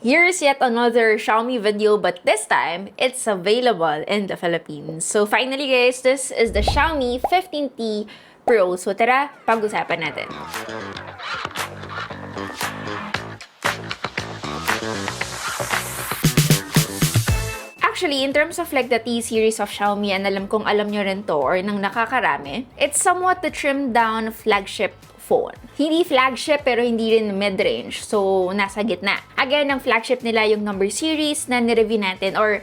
Here's yet another Xiaomi video, but this time, it's available in the Philippines. So finally guys, this is the Xiaomi 15T Pro. So tara, pag-usapan natin. Actually, in terms of like the T series of Xiaomi, and alam kong alam nyo rin to or nang nakakarami, it's somewhat the trimmed down flagship phone. Hindi flagship pero hindi rin mid-range. So, nasa gitna. Again, ang flagship nila yung number series na nireview natin or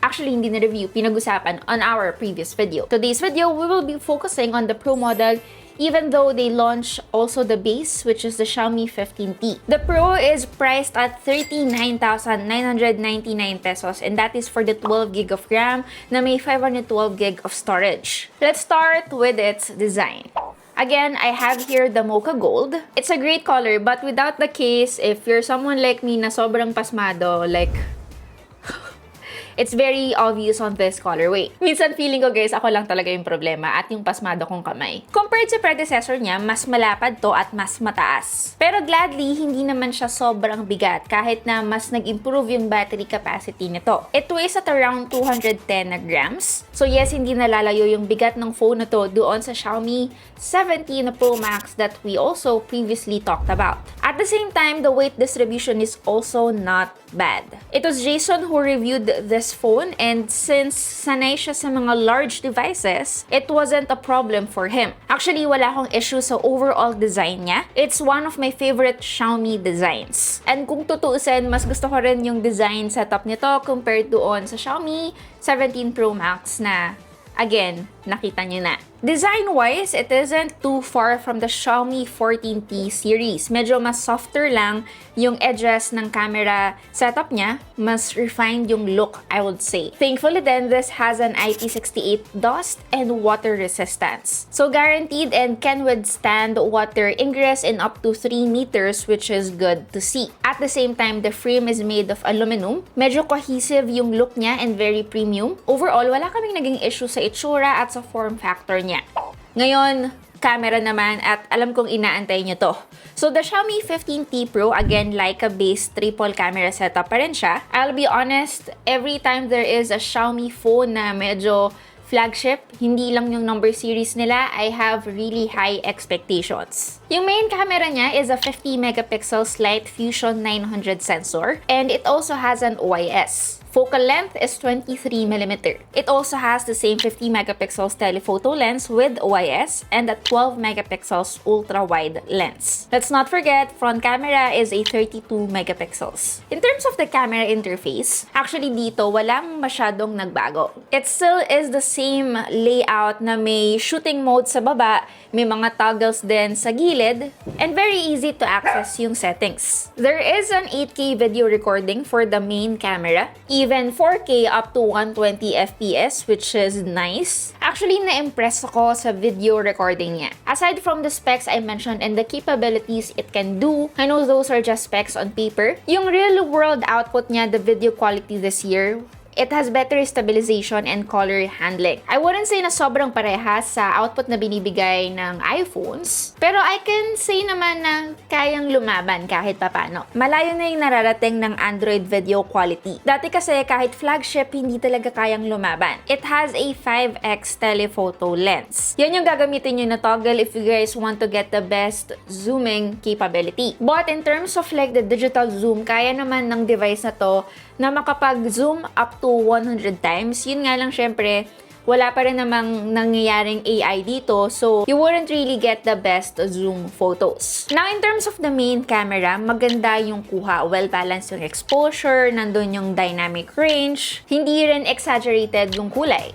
actually hindi na-review, pinag-usapan on our previous video. Today's video, we will be focusing on the Pro model even though they launched also the base, which is the Xiaomi 15T. The Pro is priced at 39,999 pesos and that is for the 12 gig of RAM na may 512 gig of storage. Let's start with its design. Again, I have here the Mocha Gold. It's a great color, but without the case, if you're someone like me na sobrang pasmado, like, it's very obvious on this colorway. Minsan feeling ko guys, ako lang talaga yung problema at yung pasmado kong kamay. Compared sa predecessor niya, mas malapad to at mas mataas. Pero gladly, hindi naman siya sobrang bigat kahit na mas nag-improve yung battery capacity nito. It weighs at around 210 grams. So yes, hindi nalalayo yung bigat ng phone na to doon sa Xiaomi 17 Pro Max that we also previously talked about. At the same time, the weight distribution is also not bad. It was Jason who reviewed this phone and since sanay siya sa mga large devices, it wasn't a problem for him. Actually, wala akong issue sa overall design niya. It's one of my favorite Xiaomi designs. And kung tutuusin, mas gusto ko rin yung design setup nito compared doon sa Xiaomi 17 Pro Max na, again, nakita niyo na. Design-wise, it isn't too far from the Xiaomi 14T series. Medyo mas softer lang yung edges ng camera setup niya. Mas refined yung look, I would say. Thankfully then, this has an IP68 dust and water resistance. So guaranteed and can withstand water ingress in up to 3 meters, which is good to see. At the same time, the frame is made of aluminum. Medyo cohesive yung look niya and very premium. Overall, wala kaming naging issue sa itsura at sa form factor niya. Ngayon, camera naman at alam kong inaantay nyo to. So the Xiaomi 15T Pro, again, Leica-based triple camera setup pa rin siya. I'll be honest, every time there is a Xiaomi phone na medyo flagship, hindi lang yung number series nila, I have really high expectations. Yung main camera niya is a 50 megapixel Light Fusion 900 sensor and it also has an OIS. Focal length is 23mm. It also has the same 50 megapixels telephoto lens with OIS and a 12 megapixels ultra-wide lens. Let's not forget, front camera is a 32 megapixels. In terms of the camera interface, actually dito walang masyadong nagbago. It still is the same layout na may shooting mode sa baba, may mga toggles din sa gilid, and very easy to access yung settings. There is an 8K video recording for the main camera, even 4K up to 120 FPS, which is nice. Actually, na-impress ako sa video recording niya. Aside from the specs I mentioned and the capabilities it can do, I know those are just specs on paper. Yung real-world output niya, the video quality this year, it has better stabilization and color handling. I wouldn't say na sobrang parehas sa output na binibigay ng iPhones, pero I can say naman na kayang lumaban kahit papano. Malayo na yung nararating ng Android video quality. Dati kasi kahit flagship, hindi talaga kayang lumaban. It has a 5x telephoto lens. Yan yung gagamitin nyo na toggle if you guys want to get the best zooming capability. But in terms of like the digital zoom, kaya naman ng device na to na makapag-zoom up to 100 times. Yun nga lang, syempre, wala pa rin namang nangyayaring AI dito, so you wouldn't really get the best zoom photos. Now, in terms of the main camera, maganda yung kuha. Well-balanced yung exposure, nandun yung dynamic range, hindi rin exaggerated yung kulay.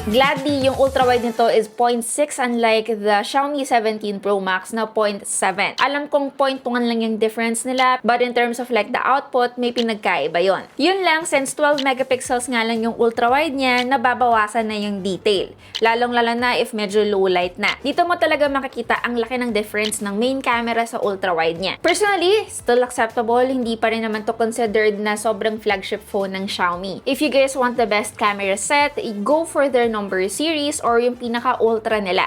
Gladly, yung ultra-wide nito is 0.6 unlike the Xiaomi 17 Pro Max na 0.7. Alam kong 0.1 lang yung difference nila, but in terms of like the output, may pinagkaiba yon. Yun lang, since 12 megapixels nga lang yung ultra-wide niya, nababawasan na yung detail. Lalong-lalo na if medyo low light na. Dito mo talaga makikita ang laki ng difference ng main camera sa ultra-wide niya. Personally, still acceptable. Hindi pa rin naman to considered na sobrang flagship phone ng Xiaomi. If you guys want the best camera set, go for their number series or yung pinaka-ultra nila.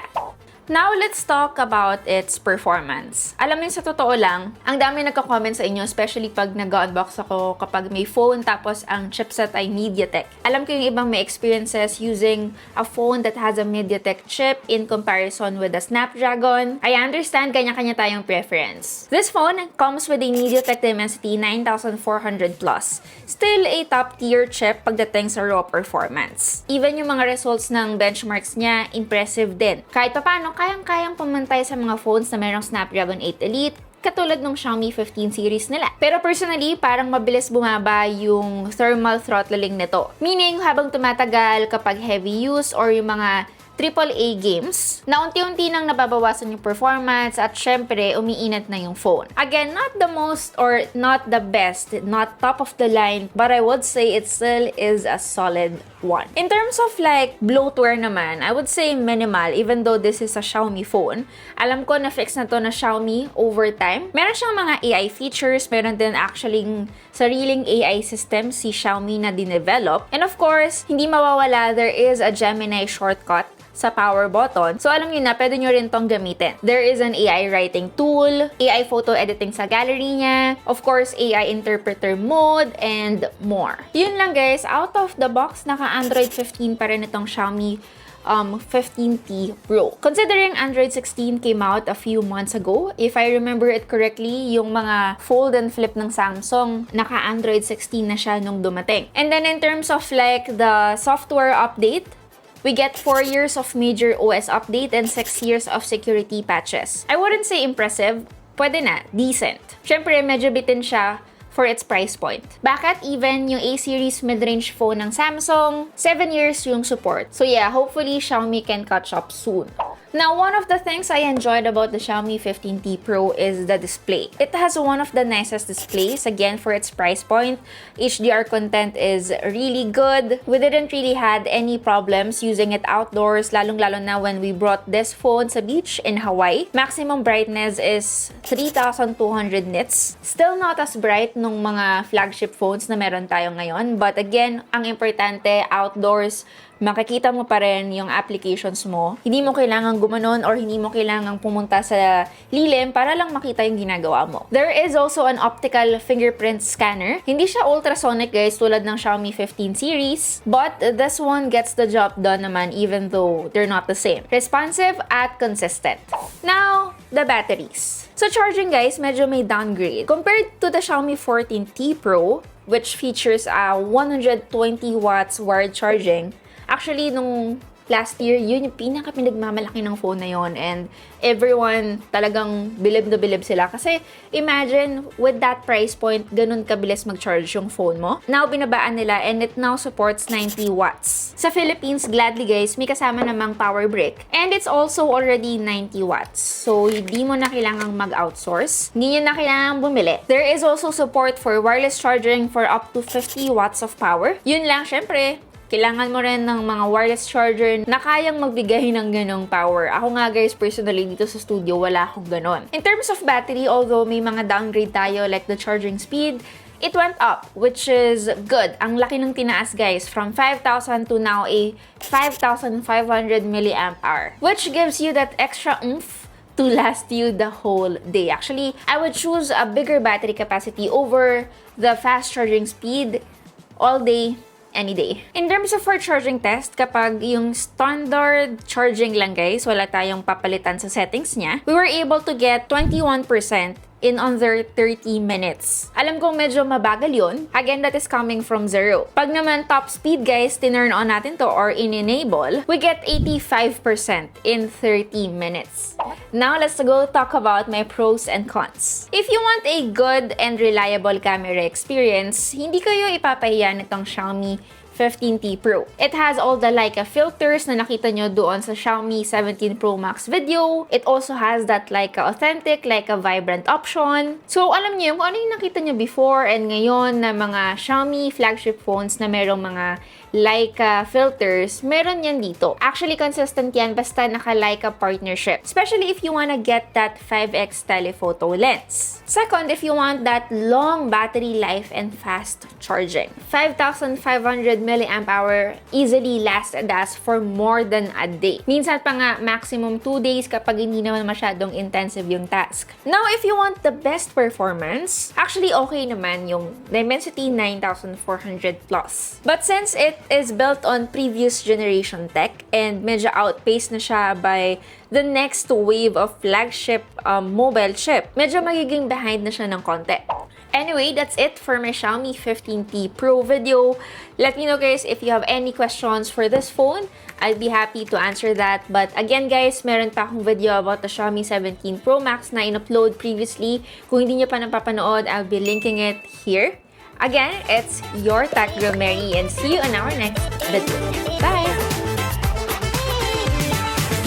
Now, let's talk about its performance. Alam mo, sa totoo lang, ang dami nagko-comment sa inyo, especially pag nag-unbox ako kapag may phone tapos ang chipset ay MediaTek. Alam ko yung ibang may experiences using a phone that has a MediaTek chip in comparison with a Snapdragon. I understand kanya-kanya tayong preference. This phone comes with a MediaTek Dimensity 9400 Plus. Still a top-tier chip pagdating sa raw performance. Even yung mga results ng benchmarks niya, impressive din. Kahit pa paano, kayang-kayang pumantay sa mga phones na mayroong Snapdragon 8 Elite, katulad ng Xiaomi 15 series nila. Pero personally, parang mabilis bumaba yung thermal throttling nito. Meaning, habang tumatagal kapag heavy use or yung mga AAA games, na unti-unti nang nababawasan yung performance at syempre, umiinat na yung phone. Again, not the most or not the best, not top of the line, but I would say it still is a solid one. In terms of like bloatware naman, I would say minimal even though this is a Xiaomi phone. Alam ko na fix na to na Xiaomi over time. Meron siyang mga AI features, meron din actually sariling AI system si Xiaomi na dinevelop. And of course, hindi mawawala, there is a Gemini shortcut sa power button. So, alam nyo na, pwede nyo rin tong gamitin. There is an AI writing tool, AI photo editing sa gallery niya, of course, AI interpreter mode, and more. Yun lang guys, out of the box, naka-Android 15 pa rin itong Xiaomi 15T Pro. Considering Android 16 came out a few months ago, if I remember it correctly, yung mga fold and flip ng Samsung, naka-Android 16 na siya nung dumating. And then in terms of like the software update, we get 4 years of major OS update and 6 years of security patches. I wouldn't say impressive, pwede na, decent. Syempre, medyo bitin siya for its price point. Bakit even yung A-series mid-range phone ng Samsung, 7 years yung support. So yeah, hopefully Xiaomi can catch up soon. Now, one of the things I enjoyed about the Xiaomi 15T Pro is the display. It has one of the nicest displays, again, for its price point. HDR content is really good. We didn't really had any problems using it outdoors, lalong-lalo na when we brought this phone sa beach in Hawaii. Maximum brightness is 3,200 nits. Still not as bright nung mga flagship phones na meron tayo ngayon. But again, ang importante, outdoors, makikita mo pa rin yung applications mo. Hindi mo kailangang gumanon or hindi mo kailangang pumunta sa lilim para lang makita yung ginagawa mo. There is also an optical fingerprint scanner. Hindi siya ultrasonic guys tulad ng Xiaomi 15 series, but this one gets the job done naman even though they're not the same. Responsive at consistent. Now, the batteries. So charging guys, medyo may downgrade. Compared to the Xiaomi 14T Pro, which features a 120 watts wired charging, actually, nung last year, yun yung pinaka-pinagmamalaki ng phone na yon, and everyone talagang bilib na bilib sila. Kasi imagine, with that price point, ganun kabilis mag-charge yung phone mo. Now, binabaan nila and it now supports 90 watts. Sa Philippines, gladly guys, may kasama namang power brick. And it's also already 90 watts. So, hindi mo na kailangang mag-outsource. Hindi nyo na kailangang bumili. There is also support for wireless charging for up to 50 watts of power. Yun lang, syempre, kailangan mo rin ng mga wireless charger na kayang magbigay ng ganong power. Ako nga guys, personally dito sa studio, wala akong ganon. In terms of battery, although may mga downgrade tayo like the charging speed, it went up, which is good. Ang laki ng tinaas guys, from 5,000 to now a 5,500 milliamp hour, which gives you that extra oomph to last you the whole day. Actually, I would choose a bigger battery capacity over the fast charging speed all day, any day. In terms of for charging test, kapag yung standard charging lang guys, wala tayong papalitan sa settings niya, we were able to get 21% in under 30 minutes. Alam kong medyo mabagal yun. Again, that is coming from 0. Pag naman top speed guys, tinurn on natin to or in-enable, we get 85% in 30 minutes. Now, let's go talk about my pros and cons. If you want a good and reliable camera experience, hindi kayo ipapahiya nitong Xiaomi 15T Pro. It has all the Leica filters na nakita nyo doon sa Xiaomi 17 Pro Max video. It also has that Leica Authentic, Leica Vibrant option. So, alam niyo kung ano yung nakita nyo before and ngayon na mga Xiaomi flagship phones na merong mga Leica filters, meron yan dito. Actually, consistent yan basta naka-Leica partnership. Especially if you wanna get that 5x telephoto lens. Second, if you want that long battery life and fast charging. 5,500 mAh easily lasted us for more than a day. Minsan pa nga maximum 2 days kapag hindi naman masyadong intensive yung task. Now, if you want the best performance, actually okay naman yung Dimensity 9400 Plus. But since it is built on previous generation tech and medyo outpaced na siya by the next wave of flagship mobile chip, medyo magiging behind na siya ng konti. Anyway, that's it for my Xiaomi 15T Pro video. Let me know guys if you have any questions for this phone. I'll be happy to answer that. But again guys, meron pa akong video about the Xiaomi 17 Pro Max na in-upload previously. Kung hindi nyo pa napapanood, I'll be linking it here. Again, it's your Tech Girl Mary and see you in our next video. Bye!